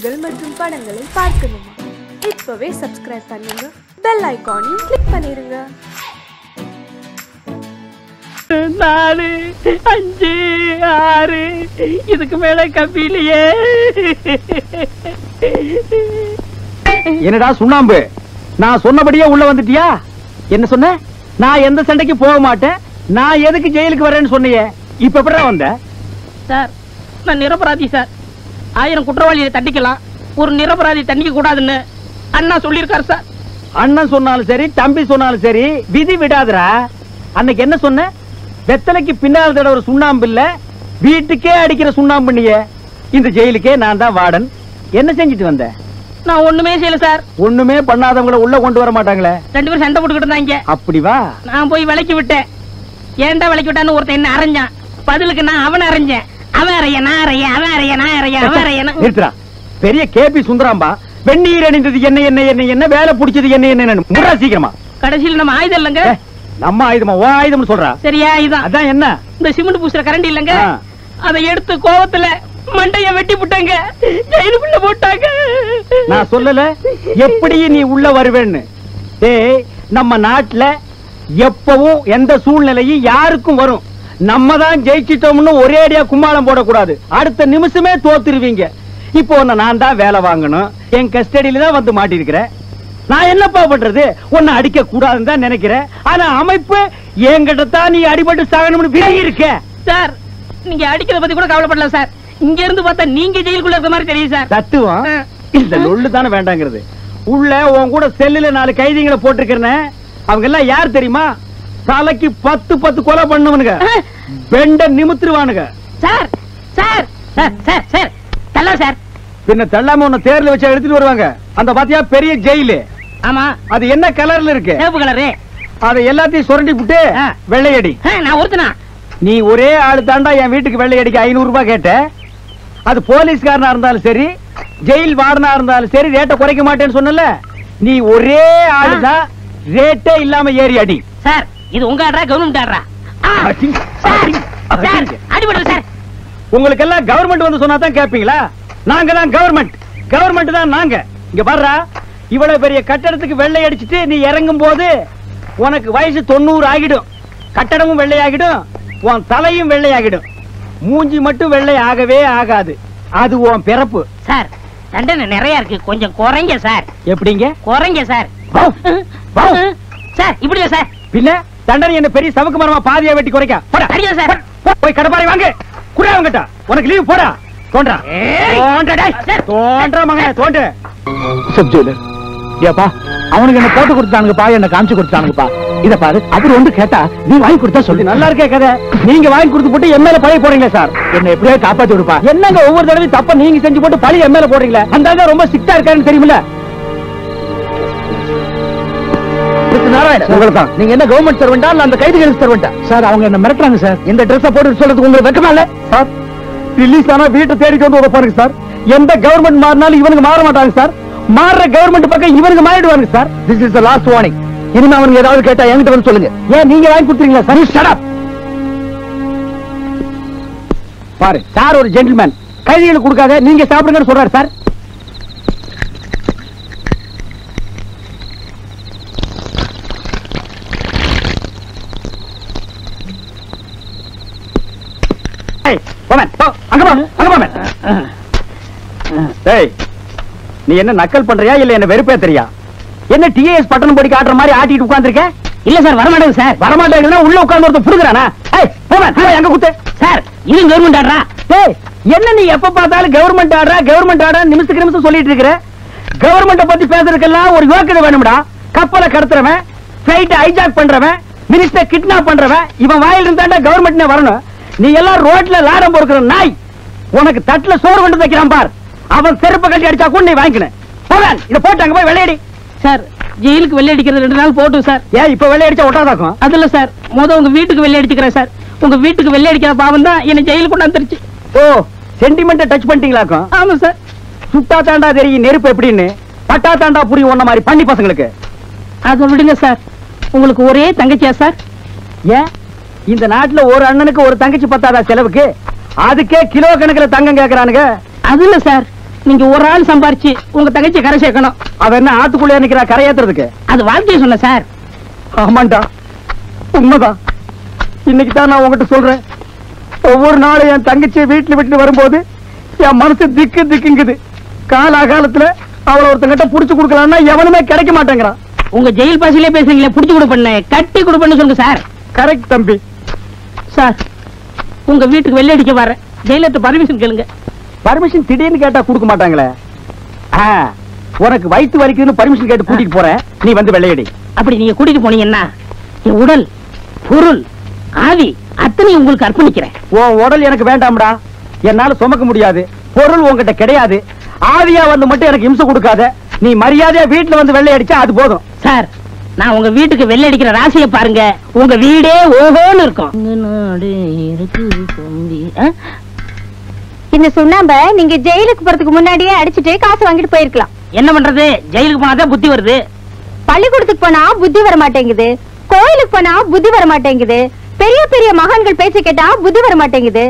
நிகழ்ச்சிகள் மற்றும் படங்களை பார்க்கணுமா? இப்பவே சப்ஸ்கிரைப் பண்ணுங்க, பெல் ஐகானையும் கிளிக் பண்ணிருங்க. 4 5 6 இதுக்கு மேல கம்பியிலையே. என்னடா சுண்ணாம்பு, நான் சொன்னபடியே உள்ள வந்துட்டியா? என்ன சொன்ன? நான் எந்த சண்டைக்கு போக மாட்டேன், நான் எதுக்கு ஜெயிலுக்கு வரேன்னு சொன்னியே, இப்ப எப்படா வந்த? சார், நான் நிரபராதி சார். 1000 குற்றவாளியை தண்டிக்கலாம், ஒரு நிரபராதி தண்டிக்க கூடாதுன்னு அண்ணா சொல்லியிருக்காரு சார். அண்ணன் சொன்னாலும் சரி, தம்பி சொன்னாலும் சரி, விதி விடாதுடா. அன்னைக்கு என்ன சொன்ன? வெத்தலைக்கு பின்னால் தட ஒரு சுண்ணாம்பு இல்ல, வீட்டுக்கே அடிக்கிற சுண்ணாம்பு. நீயே இந்த ஜெயிலுக்கே நான் தான் வார்டன். என்ன செஞ்சுட்டு வந்த? நான் ஒண்ணுமே செய்யல சார். ஒண்ணுமே பண்ணாதவங்கள உள்ள கொண்டு வர மாட்டாங்களே. 2 பேரும் சண்டை போட்டுக்கிட்டு இருந்தாங்க. அப்படி வா. நான் போய் விலக்கி விட்டேன். ஏன்டா விலக்கி விட்டான்னு ஒருத்தன் என்ன அரைஞ்சான். பதிலுக்கு நான் அவனை அரைஞ்சேன். அவன் அறைய, நான் அறைய, அவன் அறைய, நான் அறைய, அவன் அறைய. நிறுத்துறா. பெரிய கேபி சுந்தராம்பா, வெந்நீர் அணிந்தது என்ன என்ன என்ன என்ன, வேலை பிடிச்சது என்ன என்ன, முடா சீக்கிரமா. கடைசியில் நம்ம ஆயுதம் இல்லங்க. நம்ம ஆயுதமா? ஓ ஆயுதம் சொல்றா? சரியா? இதுதான். அதான் என்ன? இந்த சிமெண்ட் பூசுற கரண்ட் இல்லங்க, அதை எடுத்து கோவத்துல மண்டைய வெட்டி போட்டாங்க, ஜெயிலுக்குள்ள போட்டாங்க. நான் சொல்லல எப்படி நீ உள்ள வருவேன்னு. டேய், நம்ம நாட்டுல எப்பவும் எந்த சூழ்நிலையும் யாருக்கும் வரும். நம்ம தான் ஜெயிச்சிட்டோம்னு ஒரே அடியா கும்மாளம் போடக்கூடாது. அடுத்த நிமிஷமே தோத்துருவீங்க. இப்போ நான் தான் வேலை வாங்கணும், என் கஸ்டடியில தான் வந்து மாட்டிருக்கிறேன். நான் என்னப்பா பண்றது? உன்னை அடிக்க கூடாதுன்னு தான் நினைக்கிறேன். ஆனா அமைப்பு என்கிட்ட தான் நீ அடிபட்டு சாகணும்னு விலகி இருக்க. சார், நீங்க அடிக்கிறத பத்தி கூட கவலைப்படல சார். இங்க இருந்து பார்த்தா நீங்க ஜெயிலுக்குள்ள இருக்க மாதிரி தெரியும் சார். தத்துவம் இந்த லொள்ளு தானே வேண்டாங்கிறது. உள்ள உன் கூட செல்லுல 4 கைதிகளை போட்டிருக்கிறேன். அவங்க எல்லாம் யார் தெரியுமா? தலைக்கு 10 கொலை பண்ணுவனுங்க, பெண்ட நிமித்துருவானுங்க. Sir sir sir sir sir தள்ள சார். பின்ன தள்ளாம உன்னை தேர்ல வச்சு எடுத்துட்டு வருவாங்க. அந்த பாத்தியா பெரிய ஜெயிலு? ஆமா. அது என்ன கலர்ல இருக்கு? சேப்பு கலரு. அதை எல்லாத்தையும் சுரண்டி விட்டு வெள்ளையடி. நான் ஒருத்தனா? நீ ஒரே ஆளு தாண்டா என் வீட்டுக்கு வெள்ளையடிக்கு 500 ரூபாய் கேட்ட. அது போலீஸ்காரனா இருந்தாலும் சரி, ஜெயில் வார்டனா இருந்தாலும் சரி, ரேட்டை குறைக்க மாட்டேன்னு சொன்னல. நீ ஒரே ஆளுதான், ரேட்டே இல்லாம ஏறி அடி. சார், இது உங்க ஆடுறா கவர்மெண்ட் ஆடுறா? அடிபடுது சார். உங்களுக்கு எல்லாம் கவர்மெண்ட் வந்து சொன்னா தான் கேட்பீங்களா? நாங்க தான் கவர்மெண்ட், கவர்மெண்ட் தான் நாங்க. இங்க பாருடா, இவ்வளவு பெரிய கட்டடத்துக்கு வெள்ளை அடிச்சுட்டு நீ இறங்கும் போது உனக்கு வயசு 90 ஆகிடும். கட்டடமும் வெள்ளையாகிடும், உன் தலையும் வெள்ளையாகிடும். மூஞ்சி மட்டும் வெள்ளை ஆகவே ஆகாது. அது உன் பிறப்பு. சார், தண்டனை நிறைய இருக்கு, கொஞ்சம் குறைங்க சார். எப்படிங்க குறைங்க சார்? சார் இப்படியா சார்? பின்ன தண்டனை என்ன பெரிய சவுக்கு மரமா பாதியா வெட்டி குறைக்க? போடா அடியா சார். போய் கடப்பாரை வாங்க, குடியா அவங்கிட்ட. உனக்கு லீவ் போடா. தோன்றா தோன்றா மகனே, தோன்று. சப் ஜெயிலர் ஏப்பா, அவனுக்கு என்ன போட்டு கொடுத்தானுங்கப்பா, என்ன காமிச்சு கொடுத்தானுங்கப்பா. இத பாரு, அவர் வந்து கேட்டா நீ வாங்கி கொடுத்தா சொல்லி. நல்லா இருக்கே கதை. நீங்க வாங்கி கொடுத்து போட்டு என் மேல பழைய போறீங்களா சார்? என்ன எப்படியா காப்பாத்தி விடுப்பா. என்னங்க ஒவ்வொரு தடவையும் தப்ப நீங்க செஞ்சு போட்டு பழைய என் மேல போடுறீங்களா? அந்த ரொம்ப ஸ்ட்ரிக்டா இருக்காருன்னு தெரியுமில்ல? நீங்க என்ன கவர்மெண்ட் சர்வெண்டா இல்ல அந்த கைதிகளுக்கு சர்வெண்டா? சார், அவங்க என்ன மிரட்டுறாங்க சார். இந்த ட்ரெஸ் போட்டு சொல்றதுக்கு உங்களுக்கு வெக்கமா இல்ல சார்? ரிலீஸ் ஆனா வீட்டை தேடிட்டு வந்து உதப்பாருங்க சார். எந்த கவர்மெண்ட் மாறினாலும் இவனுக்கு மாற மாட்டாங்க சார். மாறுற கவர்மெண்ட் பக்கம் இவனுக்கு மாறிடுவாங்க sir. This is the last warning. இனிமே அவனுக்கு ஏதாவது கேட்டா என்கிட்ட வந்து சொல்லுங்க. ஏன் நீங்க வாங்கி கொடுத்துறீங்களா சார்? Shut up. பாரு சார், ஒரு ஜென்டில்மேன். கைதிகளுக்கு கொடுக்காத, நீங்க சாப்பிடுங்கன்னு சொல்றாரு சார். நீ என்ன நக்கல் பண்றியா இல்ல என்ன வெறுப்பேத்துறியா? என்ன டிஎஸ் பட்டன் போடி காட்டுற மாதிரி ஆட்டிட்டு உட்கார்ந்திருக்க? இல்ல சார், வரமாட்டேங்க சார். வரமாட்டேங்கன்னா உள்ள உட்கார்ந்து ஒருத்தர் புடுங்கறானா? எங்க குத்து சார்? இது கவர்மெண்ட் ஆடுறா? என்ன நீ எப்ப பார்த்தாலும் கவர்மெண்ட் ஆடுறா கவர்மெண்ட் ஆடுறா நிமிஷத்துக்கு நிமிஷம் சொல்லிட்டு இருக்கிற? கவர்மெண்ட பத்தி பேசுறதுக்கெல்லாம் ஒரு யோக்கியதை வேணும்டா. கப்பலை கடத்துறவன், பிளைட் ஹைஜாக் பண்றவன், மினிஸ்டர் கிட்னாப் பண்றவன், இவன் வாயில இருந்தாண்டா கவர்மெண்ட்னே வரணும். நீ எல்லாம் ரோட்ல லாடம் பொறுக்கிற நாய். உனக்கு தட்டுல சோறு கொண்டு வைக்கிறான் பார், அவன் செருப்பை கட்டி அடிச்சா கூட நீ வாங்கிக்கணும். போவேன், இதை போட்டு அங்க போய் வெள்ளையடி. சார், ஜெயிலுக்கு வெள்ளை அடிக்கிறது 2 நாள் போட்டும் சார். ஏன் இப்ப வெள்ளை அடிச்சா ஒட்டாதாக்கும்? அதுல சார், உங்க வீட்டுக்கு வெள்ளை அடிச்சுக்கிறேன் சார். உங்க வீட்டுக்கு வெள்ளை அடிக்கிற பாவம் தான் என்ன ஜெயிலுக்கு கொண்டாந்துருச்சு. ஓ, சென்டிமெண்ட்டை டச் பண்ணிட்டீங்களாக்கும்? ஆமா சார். சுட்டா தாண்டா தெரியும் நெருப்பு எப்படின்னு, பட்டா தாண்டா புரியும் ஒன்ன மாதிரி பண்ணி பசங்களுக்கு. அதை விடுங்க சார். உங்களுக்கு ஒரே தங்கச்சியா சார்? ஏன் இந்த நாட்டுல ஒரு அண்ணனுக்கு ஒரு தங்கச்சி பத்தாதா செலவுக்கு? அதுக்கே கிலோ கணக்குல தங்கம் கேக்குறானுங்க. அது இல்ல சார், நீங்க ஒரு ஆள் சம்பாரிச்சு உங்க தங்கச்சி கரை சேர்க்கணும். அவ என்ன ஆத்துக்குள்ளே நிக்கிறா கரையேத்துறதுக்கு? அது வாழ்க்கையை சொன்ன சார். ஆமாண்டா, உண்மைதான். இன்னைக்கு தான் நான் உங்ககிட்ட சொல்றேன். ஒவ்வொரு நாளும் என் தங்கச்சியை வீட்டுல விட்டு வரும்போது என் மனசு திக்கு திக்குங்குது. காலகாலத்துல அவளை ஒருத்தங்கிட்ட புடிச்சு கொடுக்கலாம்னா எவனுமே கிடைக்க மாட்டேங்கிறான். உங்க ஜெயில் பாசிலே பேசுறீங்களே, புடிச்சு கொடுப்பண்ணு, கட்டி கொடுப்பண்ணு சொல்லுங்க சார். கரெக்ட் தம்பி. சார், உங்க வீட்டுக்கு வெள்ளை அடிக்க வர ஜெயிலர்ட்ட பர்மிஷன் கேளுங்க. பர்மிஷன் திடீர்னு கேட்டா கொடுக்க மாட்டாங்களே. உனக்கு வயிற்று வலிக்குதுன்னு பர்மிஷன் கேட்டு கூட்டிட்டு போறேன், நீ வந்து வெள்ளையடி. அப்படி நீங்க கூட்டிட்டு போனீங்கன்னா என் உடல், பொருள், ஆவி அத்தனை உங்களுக்கு அர்ப்பணிக்கிறேன். உன் உடல் எனக்கு வேண்டாம்டா, என்னால சுமக்க முடியாது. பொருள் உங்ககிட்ட கிடையாது. ஆவியா வந்து மட்டும் எனக்கு இம்சை கொடுக்காத. நீ மரியாதையா வீட்டுல வந்து வெள்ளை அடிச்சா அது போதும். சார், நான் உங்க வீட்டுக்கு வெள்ளை அடிக்கிற ராசியை பாருங்க, உங்க வீடே ஓஹோன்னு இருக்கும். இந்த சுண்ணாம்ப நீங்க ஜெயிலுக்கு போறதுக்கு முன்னாடியே அடிச்சிட்டு காசு வாங்கிட்டு போயிருக்கலாம். என்ன பண்றது, ஜெயிலுக்கு போனாதான் புத்தி வருது. பள்ளிக்கூடத்துக்கு போனா புத்தி வர மாட்டேங்குது, கோயிலுக்கு போனா புத்தி வர மாட்டேங்குது, பெரிய பெரிய மகான்கள் பேச்சு கேட்டா புத்தி வர மாட்டேங்குது.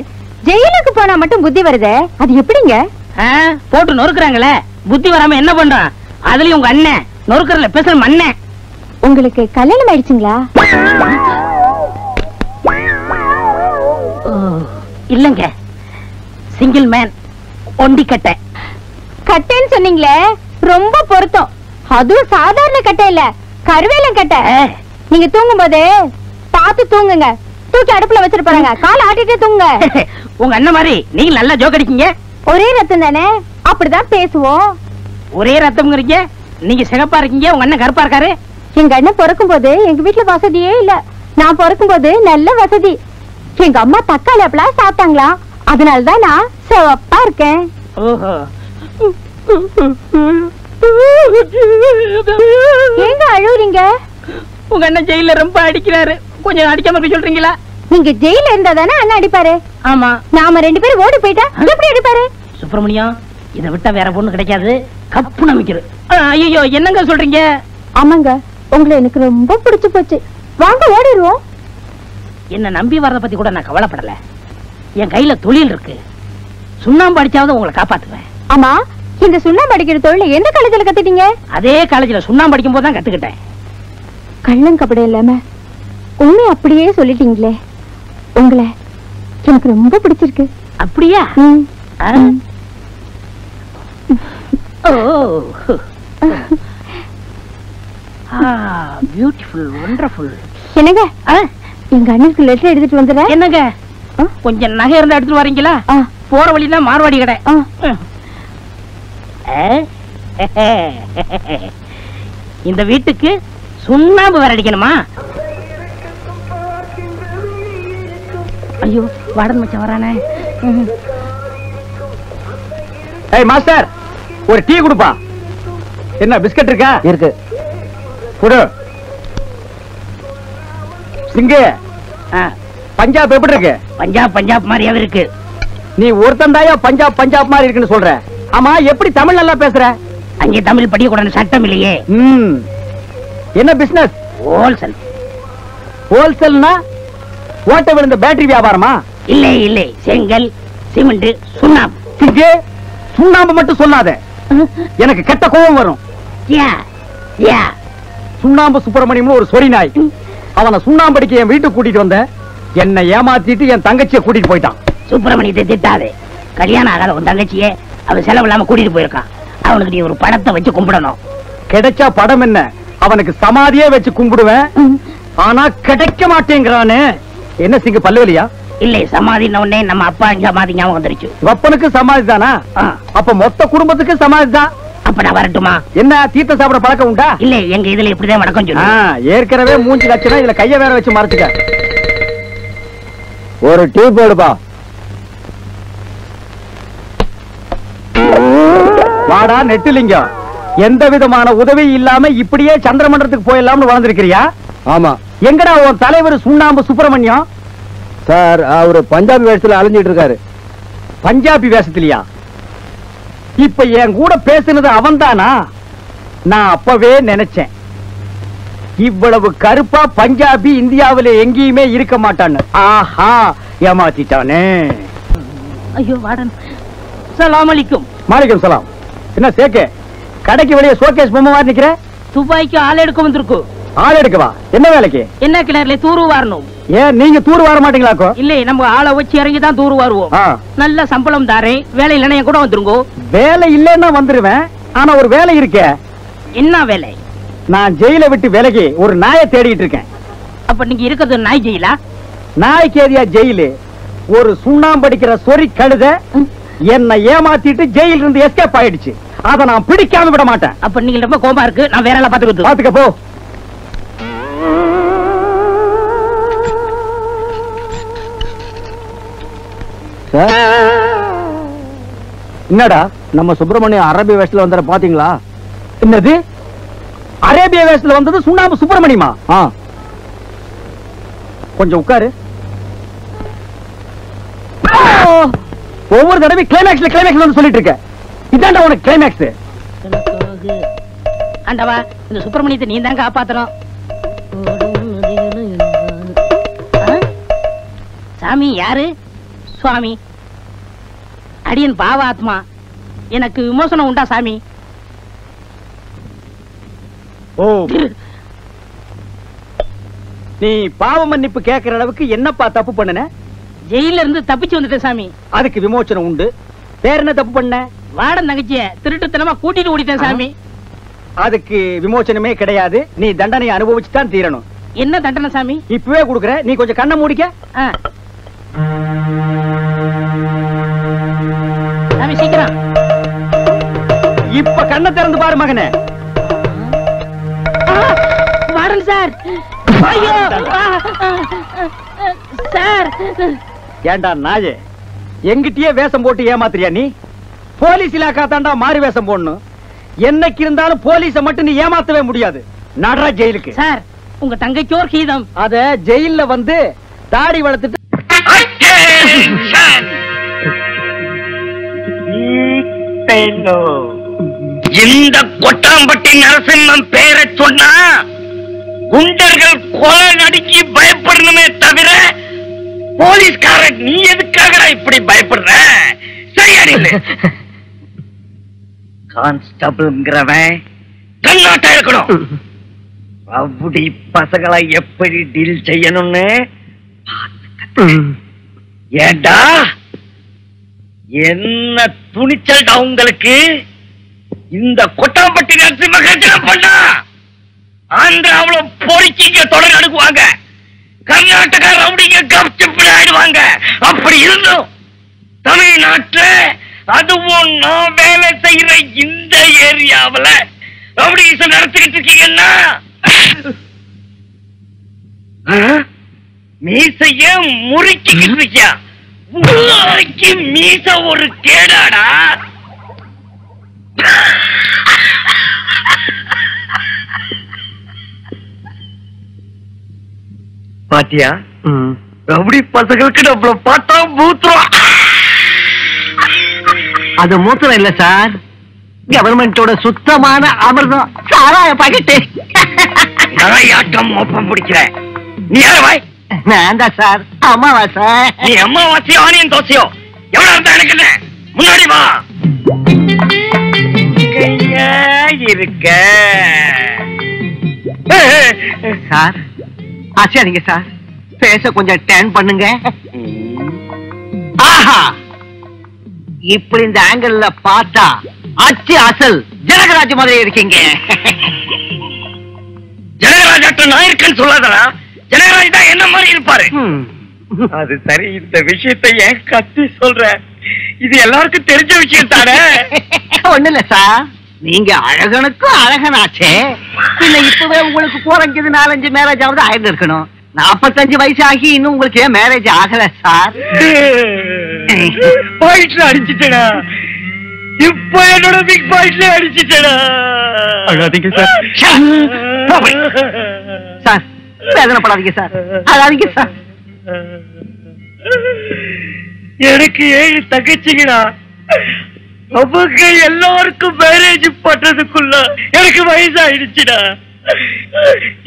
ஜெயிலுக்கு போனா மட்டும் புத்தி வருதே, அது எப்படிங்க? போட்டு நொறுக்குறாங்களே, புத்தி வராம என்ன பண்றான்? அதுலயும் உங்க அண்ணன் நொறுக்கறல பேசுற மண்ணன். உங்களுக்கு கல்யாணம் ஆயிடுச்சுங்களா? இல்லங்க, சிங்கிள் மேன், ஒண்டி கட்டை. கட்டைன்னு சொன்னீங்களே, ரொம்ப பொருத்தம். அதுவும் சாதாரண கட்டை இல்ல, கருவேலம் கட்டை. நீங்க தூங்கும் போது பார்த்து தூங்குங்க. தூக்கி அடுப்புல வச்சிட்டு போறாங்க, கால் ஆட்டிட்டே தூங்க. உங்க அண்ணன் மாதிரி நீங்க நல்லா ஜோக் அடிக்கீங்க. ஒரே ரத்தம் தானே, அப்படிதான் பேசுவோம். ஒரே ரத்தம்ங்கிறீங்க, நீங்க சிகப்பா இருக்கீங்க, உங்க அண்ணன் கருப்பா இருக்காரு. எங்க அண்ணன் பிறக்கும் போது எங்க வீட்டுல வசதியே இல்ல. நான் பிறக்கும் போது நல்ல வசதி. எங்க அம்மா தக்காளி அப்பெல்லாம் சாப்பிட்டாங்களா, அதனாலதான் நான் சிவப்பா இருக்கேன். ஓஹோ. ஏங்க அழுவுறீங்க? உங்க அண்ணன் ஜெயில ரொம்ப அடிக்கிறாரு, கொஞ்சம் அடிக்காம இருக்க சொல்றீங்களா? நீங்க ஜெயில இருந்தா தானே அண்ணன் அடிப்பாரு. ஆமா, நாம ரெண்டு பேரும் ஓடி போயிட்டா எப்படி அடிப்பாரு? சுப்பிரமணியம், இதை விட்டா வேற பொண்ணு கிடைக்காது, கப்பு நம்பிக்கிறது. ஐயோ, என்னங்க சொல்றீங்க? ஆமாங்க, உங்களை எனக்கு ரொம்ப பிடிச்சு போச்சு. வாங்க ஓடிடுவோம். என்ன நம்பி வர்றத பத்தி கூட நான் கவலைப்படல. என் கையில தொழில் இருக்கு, சுண்ணாம்பு அடிச்சாவது உங்களை காப்பாத்துவேன். ஆமா, இந்த சுண்ணாம்பு அடிக்கிற தொழில் எந்த காலேஜ்ல கத்துட்டீங்க? அதே காலேஜ்ல சுண்ணாம்பு அடிக்கும் போது தான் கத்துக்கிட்டேன். கள்ளங்கப்படம் இல்லாம உண்மை அப்படியே சொல்லிட்டீங்களே. உங்களை எனக்கு ரொம்ப பிடிச்சிருக்கு. அப்படியா? Beautiful, wonderful. என்னங்க, எங்க அண்ணனுக்கு லெட்டர் எடுத்துட்டு வந்துடுற. என்னங்க, கொஞ்சம் நகை இருந்தா எடுத்துட்டு வரீங்களா? போற வழிதான் மார்வாடி கடை. இந்த வீட்டுக்கு சுண்ணாம்பு வேற அடிக்கணுமா? ஐயோ, வாடன் மச்சான் வரானே. ஏய் மாஸ்டர், ஒரு டீ குடுப்பா. என்ன பிஸ்கட் இருக்கா? இருக்கு, குடு. சிங்கு, பஞ்சாப் எப்படி இருக்கு? பஞ்சாப் பஞ்சாப் மாதிரியாவே இருக்கு. நீ ஒருத்தன் தாயா பஞ்சாப் பஞ்சாப் மாதிரி இருக்குன்னு சொல்ற. ஆமா, எப்படி தமிழ் நல்லா பேசுற? அங்கே தமிழ் படிக்கக்கூடாது சட்டம் இல்லையே. என்ன பிசினஸ்? ஹோல்சேல். ஹோல்சேல்னா ஓட்ட விழுந்த பேட்டரி வியாபாரமா? இல்லை இல்லை, செங்கல், சிமெண்ட், சுண்ணாம்பு. சிங்கு, சுண்ணாம்பு மட்டும் சொல்லாத, எனக்கு கெட்ட கோபம் வரும். சுண்ணாம்பு சுப்பிரமணியம் ஒரு சொறி நாய். அவனை சுண்ணாம்படிக்கு என் வீட்டுக்கு கூட்டிட்டு வந்த, என்னை ஏமாத்திட்டு என் தங்கச்சியை கூட்டிட்டு போயிட்டான். சுப்பிரமணியத்தை திட்டாதே. கல்யாணம் ஆகாத உன் தங்கச்சியே அவன் செலவு இல்லாம கூட்டிட்டு போயிருக்கான். அவனுக்கு நீ ஒரு படத்தை வச்சு கும்பிடணும். கிடைச்சா படம் என்ன, அவனுக்கு சமாதியே வச்சு கும்பிடுவேன். ஆனா கிடைக்க மாட்டேங்கிறானே. என்ன சிங்கு, பல்லுவலியா? இல்லை, சமாதின உடனே நம்ம அப்பா சமாதி ஞாபகம் வந்துருச்சு. வப்பனுக்கு சமாதி தானா? அப்ப மொத்த குடும்பத்துக்கு சமாதி தான். அப்ப நான் வரட்டுமா? என்ன தீர்த்த சாப்பிட பழக்கம் உண்டா? இல்ல, எங்க இதுல இப்படிதான் வணக்கம் சொல்லு. ஏற்கனவே மூஞ்சி லட்சணம், இதுல கைய வேற வச்சு மறைச்சுக்க. ஒரு டீ போடுப்பா. வாடா நெட்டுலிங்கம், எந்த விதமான உதவி இல்லாம இப்படியே சந்திரமண்டலத்துக்கு போயிடலாம்னு வளர்ந்திருக்கிறியா? ஆமா. எங்கடா உன் தலைவர் சுண்ணாம்பு சுப்பிரமணியம்? சார், அவரு பஞ்சாபி வேஷத்துல அலைஞ்சிட்டு இருக்காரு. பஞ்சாபி வேஷத்திலியா? இப்ப என் கூட பேசுனது அவன்தானா? நான் அப்பவே நினைச்சேன், இவ்வளவு கருப்பா பஞ்சாபி இந்தியாவில எங்கேயுமே இருக்க மாட்டான்னு. ஆஹா, ஏமாத்திட்டானே. ஐயோ வாடன். அஸ்ஸலாமு அலைக்கும். மாலிகம் சலாம். என்ன சேக்கே, கடைக்கு வெளியே ஷோகேஸ் பொம்மை மாதிரி நிக்கிற? துபாய்க்கு ஆள் எடுக்க வந்திருக்கு. ஆள் எடுக்கவா? என்ன வேலைக்கு? என்ன கிணறுல தூரு வாரணும். ஏன் நீங்க தூர் வர மாட்டீங்களாக்கோ? இல்ல, நம்ம ஆளை வச்சு இறங்கி தான் தூரு வாருவோம். நல்ல சம்பளம் தாரேன், வேலை இல்லைன்னா என் கூட வந்துருங்க. வேலை இல்லைன்னா வந்துருவேன். ஆனா ஒரு வேலை இருக்கே. என்ன வேலை? நான் ஜெயில விட்டு விலகி ஒரு நாயை தேடிட்டு இருக்கேன். அப்ப நீங்க இருக்கிறது நாய் ஜெயிலா? நாய்க்கு ஏரியா ஜெயிலு. ஒரு சுண்ணாம்படிக்கிற சொறி கழுத என்னை ஏமாத்திட்டு ஜெயில இருந்து எஸ்கேப் ஆயிடுச்சு. அத நான் பிடிக்காம விட மாட்டேன். அப்ப நீங்க ரொம்ப கோபமா இருக்கு, நான் வேற எல்லாம் பாத்துக்க போ. என்னடா நம்ம சுப்பிரமணியம் அரேபிய வேஷத்துல வந்த பாத்தீங்களா? என்னது அரேபிய வேஷத்துல வந்தது சுண்ணாம்பு சுப்பிரமணியமா? கொஞ்சம் உட்காரு. ஒவ்வொரு தடவை கிளைமேக்ஸ்ல சொல்லிட்டு இருக்க. இதாண்டா உனக்கு கிளைமேக்ஸ். ஆண்டவா, இந்த சுப்பிரமணியத்தை நீ தான் காப்பாத்தணும். சாமி யாரு? சுவாமி, அடியன் பாவாத்மா, எனக்கு விமோசனம் உண்டா சாமி? ஓ, நீ பாவ மன்னிப்பு கேட்கிற அளவுக்கு என்னப்பா தப்பு பண்ணன? ஜெயில இருந்து தப்பிச்சு வந்துட்டேன் சாமி. அதுக்கு விமோசனம் உண்டு. வேற என்ன தப்பு பண்ண? வாடன் தங்கச்சிய திருட்டுத்தனமா கூட்டிட்டு ஓடிட்டேன் சாமி. அதுக்கு விமோசனமே கிடையாது. நீ தண்டனையை அனுபவிச்சுதான் தீரணும். என்ன தண்டனை சாமி? இப்பவே கொடுக்குற. நீ கொஞ்சம் கண்ணை மூடிக்க. சாமி சீக்கிரம். இப்ப கண்ணை திறந்து பாரு மகனே. வாடன் சார். ஐயோ சார். ஏண்டா நாயே, எங்கிட்டயே வேஷம் போட்டு ஏமாத்துறியா நீ? போலீஸ் இலாக்கா தாண்டா மாறி வேஷம் போடணும். என்னைக்கு இருந்தாலும் போலீஸ மட்டும் நீ ஏமாத்தவே முடியாது. நடரா ஜெயிலுக்கு. சார், உங்க தங்கைக்கோர் கீதம். அத ஜெயில்ல வந்து தாடி வளர்த்துட்டு இந்த கொட்டாம்பட்டி நரசிம்மன் பேரை சொன்னா குண்டர்கள் கொலை நடுக்கி பயப்படணுமே தவிர போலீஸ்கார நீ எதுக்காக இப்படி பயப்படுற? சரியா? கான்ஸ்டபிள்ங்கிறவன் தன்னாட்டா இருக்கணும். அப்படி பசங்களை எப்படி டீல் செய்யணும்னு ஏண்டா என்ன துணிச்சல்டா உங்களுக்கு? இந்த கொட்டாம்பட்டி நரசிம்ம கர்ஜனை பண்ணா ஆந்திராவுல பொறுக்கிங்க தொடர் அடுக்குவாங்க. கர்நாடகா ரவுடிங்க கப்சிப்பு ஆயிடுவாங்க. அப்படி இருந்தும் தமிழ்நாட்டுல, அதுவும் நான் வேலை செய்யற இந்த ஏரியாவுல ரவுடிசம் நடத்திக்கிட்டு இருக்கீங்கன்னா மீசைய முறுக்கிக்கிட்டு இருக்கியா? மீச ஒரு கேடாடா. பாத்தியா, ரவுடி பசங்களுக்கு நம்மள பார்த்தா மூத்திரம். அது மூத்திரம் இல்ல சார், கவர்மெண்டோட சுத்தமான அமிர்தம் சாராய பாக்கெட்டு. நிறையாட்டம் மொப்பம் பிடிக்கிறேன். நீ யார வாய்? நான் தான் சார் அம்மாவாசை. நீ அம்மாவாசையோ ஆனியன் தோசையோ எவ்வளவு இருந்தா எனக்கு என்ன? முன்னாடி வா. கையா இருக்க சார், ஆச்சரிங்க சார், பேச கொஞ்சம் டேன் பண்ணுங்க. ஆஹா, இப்படி இந்த ஆங்கிள் பார்த்தா அச்சு அசல் ஜனகராஜ் மாதிரி இருக்கீங்க. ஜனகராஜாட்ட நான் இருக்கேன்னு சொல்லாதடா. ஜனகராஜ் தான் என்ன மாதிரி இருப்பாரு. அது சரி, இந்த விஷயத்தை ஏன் கத்தி சொல்ற? இது எல்லாருக்கும் தெரிஞ்ச விஷயம் தானே. ஒண்ணு இல்ல சார், நீங்க அழகனுக்கும் அழகனாச்சே. இல்ல இப்பவே உங்களுக்கு குறைஞ்சது 4-5 மேரேஜ் ஆகுது ஆயிரம் இருக்கணும். 45 வயசு ஆகி இன்னும் உங்களுக்கு ஏன் மேரேஜ் ஆகல சார்? பாயிண்ட்ல அடிச்சுட்டா. இப்ப என்னோட பிக் பாயிண்ட்ல அடிச்சுட்டா. அழாதீங்க சார். சார் வேதனைப்படாதீங்க சார், அழாதீங்க சார். எனக்கு 7 தங்கச்சிங்கடா. அவங்க எல்லாருக்கும் மேரேஜ் பண்றதுக்குள்ள எனக்கு வயசாயிடுச்சுடா.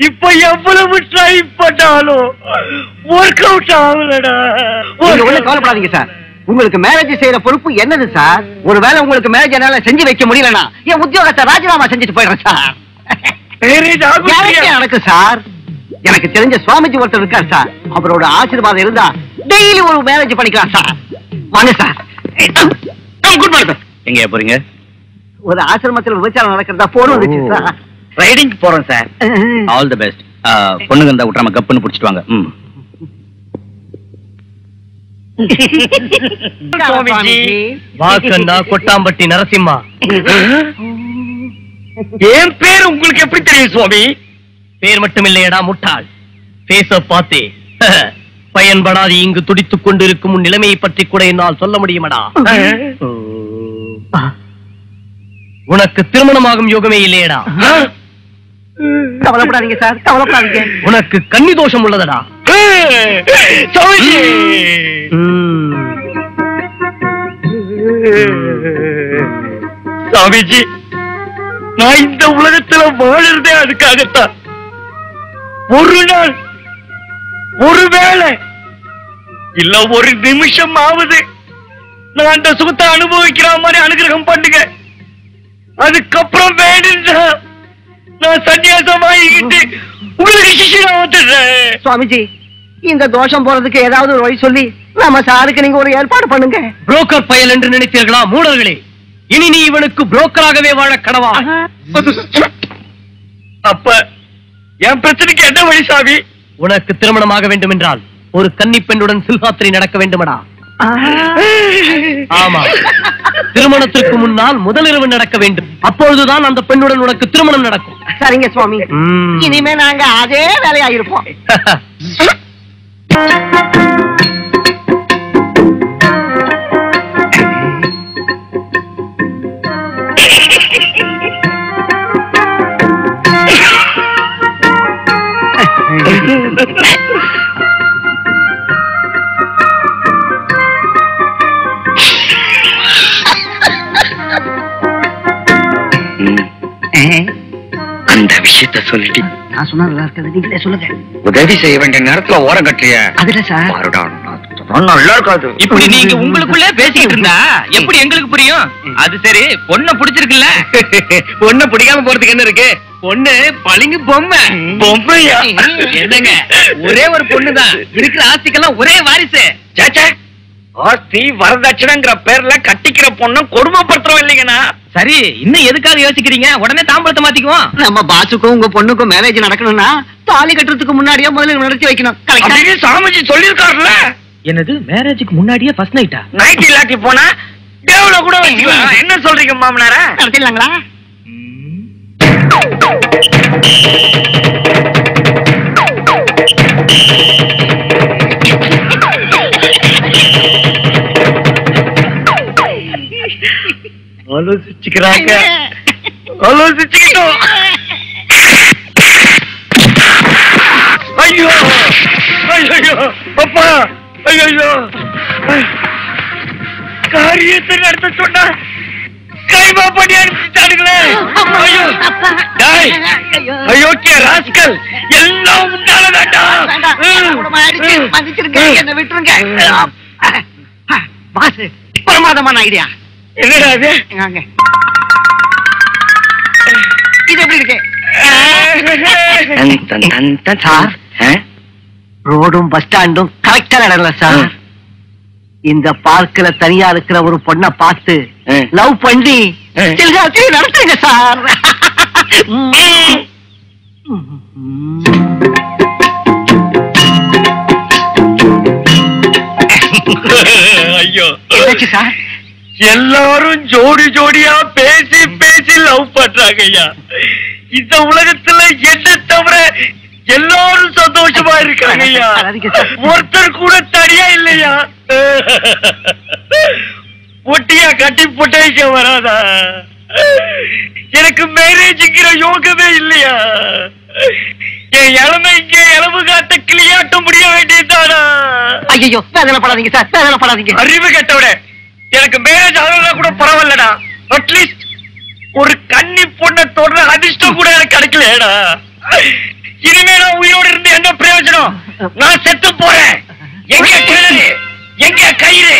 இப்ப எவ்வளவு ட்ரை பண்ணாலும் ஒர்க் அவுட் ஆகலடா. ஒண்ணு கவலைப்படாதீங்க சார், உங்களுக்கு மேரேஜ் செய்யற பொறுப்பு என்னது சார்? ஒருவேளை உங்களுக்கு மேரேஜ் என்னால செஞ்சு வைக்க முடியலனா என் உத்தியோகத்தை ராஜினாமா செஞ்சுட்டு போயிடுறேன் சார். எனக்கு சார் எனக்கு தெரிஞ்ச சுவாமிஜி ஒருத்தர் இருக்கார் சார். அவரோட ஆசீர்வாதம் இருந்தா டெய்லி ஒரு மேரேஜ் பண்ணிக்கலாம் சார். வாங்க சார். Good morning. எங்க போறீங்க? ஒரு ஆசிரமத்தில் விபச்சாரம் நடக்கிறதா போன் வந்துச்சு சார். ரைடிங் போறோம் சார். All the best. பொண்ணுங்க இருந்தா விட்டுறாம கப்புன்னு புடிச்சிட்டு வாங்க. வாக்கண்ணா கொட்டாம்பட்டி நரசிம்மா. என் பேர் உங்களுக்கு எப்படி தெரியும் சுவாமி? பேர் மட்டும் இல்லையடா முட்டாள். பேச பார்த்தே பயன்படாது இங்கு துடித்துக் கொண்டிருக்கும் உன் நிலைமையை பற்றி கூட என்னால் சொல்ல முடியுமடா. உனக்கு திருமணமாகும் யோகமே இல்லையடா. கவலைப்படாதீங்க சார், கவலைப்படாதீங்க. உனக்கு கன்னி தோஷம் உள்ளதடா. சாமிஜி, நான் இந்த உலகத்துல வாழறதே அதுக்காகத்தான். ஒரு நாள், ஒருவேளை இல்ல ஒரு நிமிஷம் ஆகுது நான் அந்த சுகத்தை அனுபவிக்கிற மாதிரி அனுகிரகம் பண்ணுங்க. அதுக்கப்புறம் வேணும்னா நான் சன்னியாசம் வாங்கிக்கிட்டு உங்களுக்கு சிஷ்யனா வந்துடுறேன். சுவாமிஜி, இந்த தோஷம் போறதுக்கு ஏதாவது ஒரு வழி சொல்லி நம்ம சாருக்கு நீங்க ஒரு ஏற்பாடு பண்ணுங்க. புரோக்கர் பயல் என்று நினைத்தீர்களா மூடர்களே? இனி நீ இவனுக்கு புரோக்கராகவே வாழ கனவா? அப்ப என் பிரச்சனைக்கு என்ன வழி சாமி? உனக்கு திருமணமாக வேண்டும் என்றால் ஒரு கன்னி பெண்ணுடன் சில்காத்திரி நடக்க வேண்டுமடா. ஆமா, திருமணத்திற்கு முன்னால் முதலிரவு நடக்க வேண்டும். அப்பொழுதுதான் அந்த பெண்ணுடன் உனக்கு திருமணம் நடக்கும். சரிங்க சுவாமி, இனிமே நாங்க அதே வேலையாயிருப்போம். அந்த விஷயத்த சொல்லிட்டு நான் சொன்னா நல்லா இருக்காது, நீங்களே சொல்லுங்க. உதவி செய்ய வேண்டிய நேரத்துல ஓரம் கட்டுறிய. அதுல சார் நல்லா இருக்காது. இப்படி நீங்க உங்களுக்குள்ள பேசிக்கிட்டு இருந்தா எப்படி எங்களுக்கு புரியும்? அது சரி, பொண்ணை பிடிச்சிருக்குல்ல? பொண்ணு பிடிக்காம போறதுக்கு என்ன இருக்கு? பொண்ணு பளிங்கு பொம்மை. பொம்மையா? என்னங்க, ஒரே ஒரு பொண்ணுதான், இருக்கிற ஆஸ்திக்கெல்லாம் ஒரே வாரிசு. சேச்சே, ஆஸ்தி வரதட்சணைங்கிற பேர்ல கட்டிக்கிற பொண்ணு கொடுமைப்படுத்துறோம் இல்லைங்கண்ணா. சரி, இன்னும் எதுக்காக யோசிக்கிறீங்க? உடனே தாம்பளத்தை மாத்திக்குவோம். நம்ம பாசுக்கும் உங்க பொண்ணுக்கும் மேரேஜ் நடக்கணும்னா தாலி கட்டுறதுக்கு முன்னாடியே முதல்ல நடத்தி வைக்கணும். அப்படின்னு சாமிஜி சொல்லிருக்காருல்ல. என்னது, மேரேஜுக்கு முன்னாடியே ஃபர்ஸ்ட் நைட்டா? நைட் இல்லாட்டி போனா டேவ்ல கூட வச்சுக்கலாம். என்ன சொல்றீங்க மாமனார? நடத்திடலாங்களா? ஆலோசிச்சுக்கிறாங்க. ஆலோசிச்சுக்கிட்டோம். ஐயோ ஐயோ அப்பா, ஐயோ காரியத்தை நடத்த சொன்னா கைமா பண்ணி அனுப்பிட்டானுங்களே. ஐயோ அயோக்கிய ராஸ்கல், எல்லாம் உண்டாலதாண்டா. என்ன விட்டுருங்க பாசு. பிரமாதமான ஐடியா. என்னடா அது? இது எப்படி இருக்கு? ரோடும் பஸ் ஸ்டாண்டும் கரெக்டா நடக்கல சார். இந்த பார்க்ல தனியா இருக்கிற ஒரு பொண்ணை பார்த்து லவ் பண்ணி நடத்துங்க சார். ஐயோ சார், எல்லாரும் ஜோடி ஜோடியா பேசி பேசி லவ் பண்றாங்க ஐயா. இந்த உலகத்துல என்ன தவிர எல்லாரும் சந்தோஷமா இருக்காங்க ஐயா. ஒருத்தர் கூட தனியா இல்லையா? பொட்டியா கட்டி பொட்டைக்க வராதா? எனக்கு மேரேஜ்ங்கிற யோகமே இல்லையா? என் இளமை இங்க இளவு காத்த கிளியாட்ட முடிய வேண்டியதானா? ஐயோ வேதனைப்படாதீங்க சார், வேதனைப்படாதீங்க. அறிவு கட்டவிட எனக்கு மேரேஜ் ஆகலன்னா கூட பரவாயில்லடா. அட்லீஸ்ட் ஒரு கன்னி பொண்ணை தொடர அதிர்ஷ்டம் கூட எனக்கு கிடைக்கலடா. இனிமே நான் உயிரோடு இருந்து என்ன பிரயோஜனம்? நான் செத்து போறேன். எங்க கிணறு, எங்க கயிறு?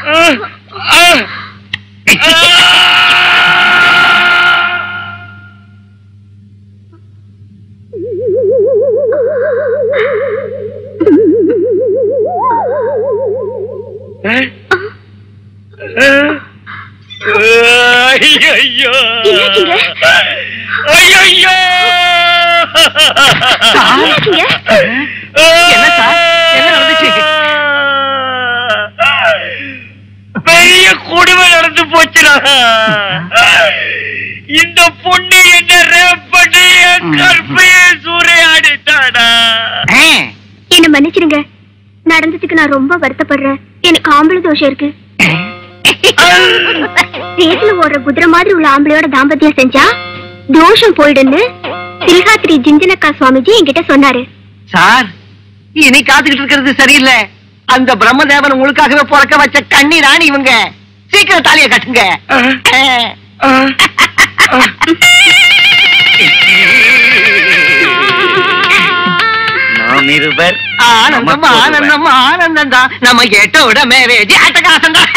ஐயோ ஐயோ என்ன சார் என்ன நடந்துச்சு? பெரிய கொடுமை நடந்து போச்சுடா. இந்த பொண்ணு என்ன ரேப் பண்ணி கற்பையை சூறையாடிட்டாடா. என்ன மன்னிச்சிருங்க, நடந்ததுக்கு நான் ரொம்ப வருத்தப்படுறேன். எனக்கு ஆம்பளை தோஷம் இருக்கு. ரேஸ்ல ஓடுற குதிரை மாதிரி உள்ள ஆம்பளையோட தாம்பத்தியம் செஞ்சா தோஷம் போயிடுன்னு சில்ஹாத்ரி ஜிஞ்சனக்கா சுவாமிஜி என்கிட்ட சொன்னாரு. சார் இனி காத்துக்கிட்டு இருக்கிறது சரியில்லை. அந்த பிரம்மதேவன் உங்களுக்காகவே பிறக்க வச்ச கண்ணீராணி இவங்க. சீக்கிரம் தாலியை கட்டுங்க. நாம் இருவர் ஆனந்தம் ஆனந்தம் ஆனந்தம் தான் நம்ம கேட்ட உடனே அட்டகாசம் தான்.